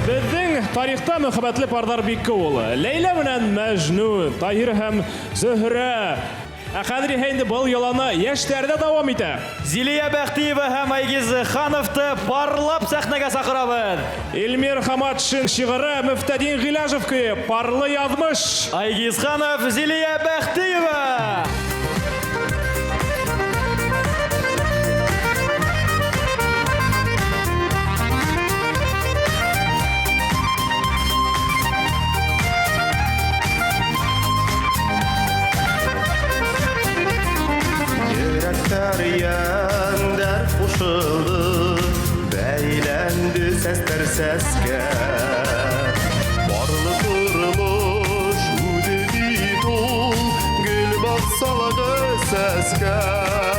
Безнең тарихта мөхәббәтле пардар бик күп ул. Ләйлә белән Мәҗнүн, Таһир һәм Зөһрә. Ә хәзер инде был яланы яшьләрдә дәвам итә. Зилия Бәхтиева һәм Айгиз Хановты парлап сәхнәгә сакырабыз. Илмир Хаматшин шигыре, Мөфтәдин Гыйләжев көе, парлы язмыш. Айгиз Ханов, Зилия Бәхтиева. Yəndər qoşuldu, bəyləndi səslər səskə. Barlı qırmış, udedi dol, gül baksalağı səskə.